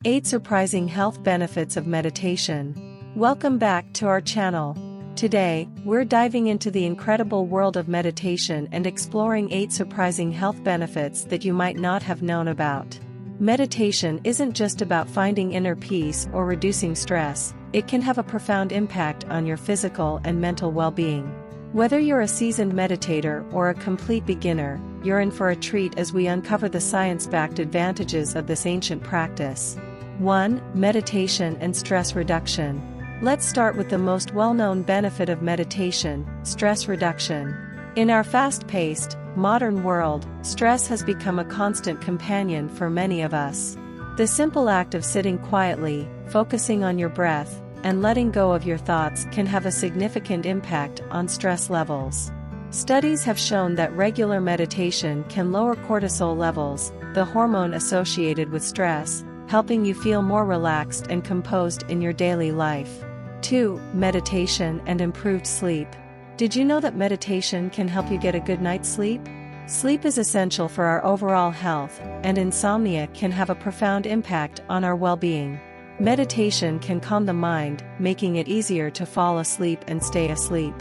8 Surprising Health Benefits of Meditation. Welcome back to our channel. Today, we're diving into the incredible world of meditation and exploring 8 surprising health benefits that you might not have known about. Meditation isn't just about finding inner peace or reducing stress, it can have a profound impact on your physical and mental well-being. Whether you're a seasoned meditator or a complete beginner, you're in for a treat as we uncover the science-backed advantages of this ancient practice. 1. Meditation and stress reduction. Let's start with the most well-known benefit of meditation, stress reduction. In our fast-paced, modern world, stress has become a constant companion for many of us. The simple act of sitting quietly, focusing on your breath, and letting go of your thoughts can have a significant impact on stress levels. Studies have shown that regular meditation can lower cortisol levels, the hormone associated with stress, helping you feel more relaxed and composed in your daily life. 2. Meditation and improved sleep. Did you know that meditation can help you get a good night's sleep? Sleep is essential for our overall health, and insomnia can have a profound impact on our well-being. Meditation can calm the mind, making it easier to fall asleep and stay asleep.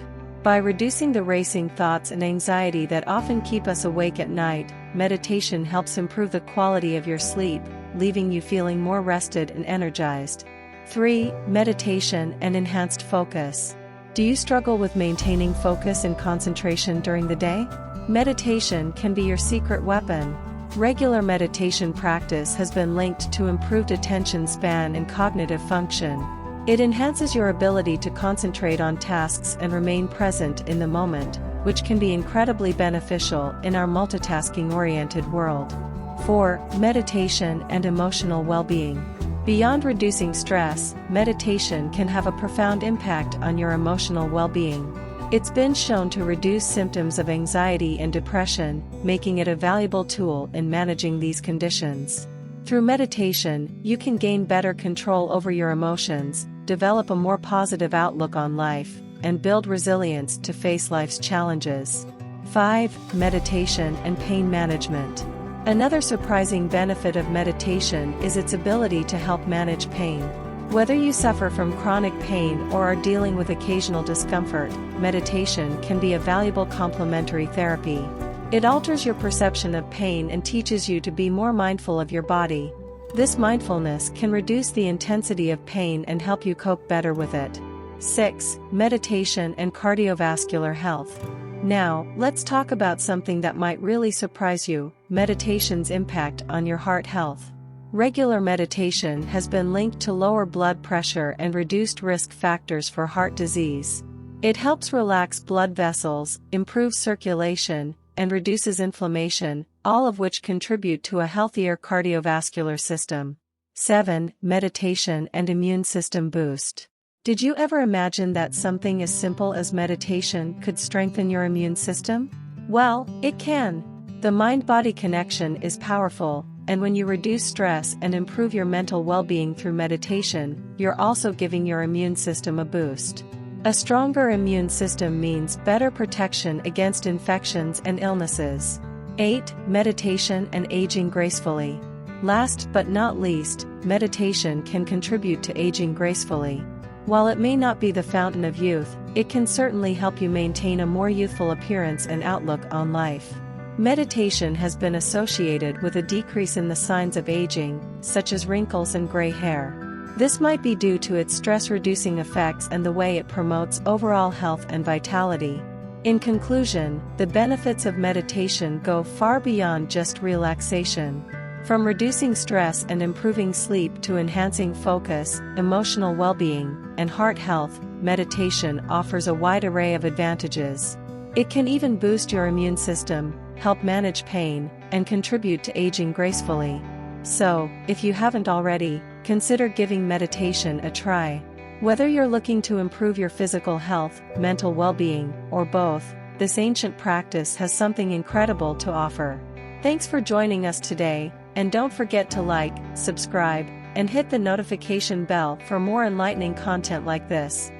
By reducing the racing thoughts and anxiety that often keep us awake at night, meditation helps improve the quality of your sleep, leaving you feeling more rested and energized. 3. Meditation and enhanced focus. Do you struggle with maintaining focus and concentration during the day? Meditation can be your secret weapon. Regular meditation practice has been linked to improved attention span and cognitive function. It enhances your ability to concentrate on tasks and remain present in the moment, which can be incredibly beneficial in our multitasking-oriented world. 4. Meditation and emotional well-being. Beyond reducing stress, meditation can have a profound impact on your emotional well-being. It's been shown to reduce symptoms of anxiety and depression, making it a valuable tool in managing these conditions. Through meditation, you can gain better control over your emotions, develop a more positive outlook on life, and build resilience to face life's challenges. 5. Meditation and pain management. Another surprising benefit of meditation is its ability to help manage pain. Whether you suffer from chronic pain or are dealing with occasional discomfort, meditation can be a valuable complementary therapy. It alters your perception of pain and teaches you to be more mindful of your body. This mindfulness can reduce the intensity of pain and help you cope better with it. 6. Meditation and cardiovascular health. Now, let's talk about something that might really surprise you: meditation's impact on your heart health. Regular meditation has been linked to lower blood pressure and reduced risk factors for heart disease. It helps relax blood vessels, improves circulation, and reduces inflammation, all of which contribute to a healthier cardiovascular system. 7. Meditation and immune system boost. Did you ever imagine that something as simple as meditation could strengthen your immune system? Well, it can. The mind-body connection is powerful, and when you reduce stress and improve your mental well-being through meditation, you're also giving your immune system a boost. A stronger immune system means better protection against infections and illnesses. 8. Meditation and aging gracefully. Last but not least, meditation can contribute to aging gracefully. While it may not be the fountain of youth, it can certainly help you maintain a more youthful appearance and outlook on life. Meditation has been associated with a decrease in the signs of aging, such as wrinkles and gray hair. This might be due to its stress-reducing effects and the way it promotes overall health and vitality. In conclusion, the benefits of meditation go far beyond just relaxation. From reducing stress and improving sleep to enhancing focus, emotional well-being, and heart health, meditation offers a wide array of advantages. It can even boost your immune system, help manage pain, and contribute to aging gracefully. So, if you haven't already, consider giving meditation a try. Whether you're looking to improve your physical health, mental well-being, or both, this ancient practice has something incredible to offer. Thanks for joining us today, and don't forget to like, subscribe, and hit the notification bell for more enlightening content like this.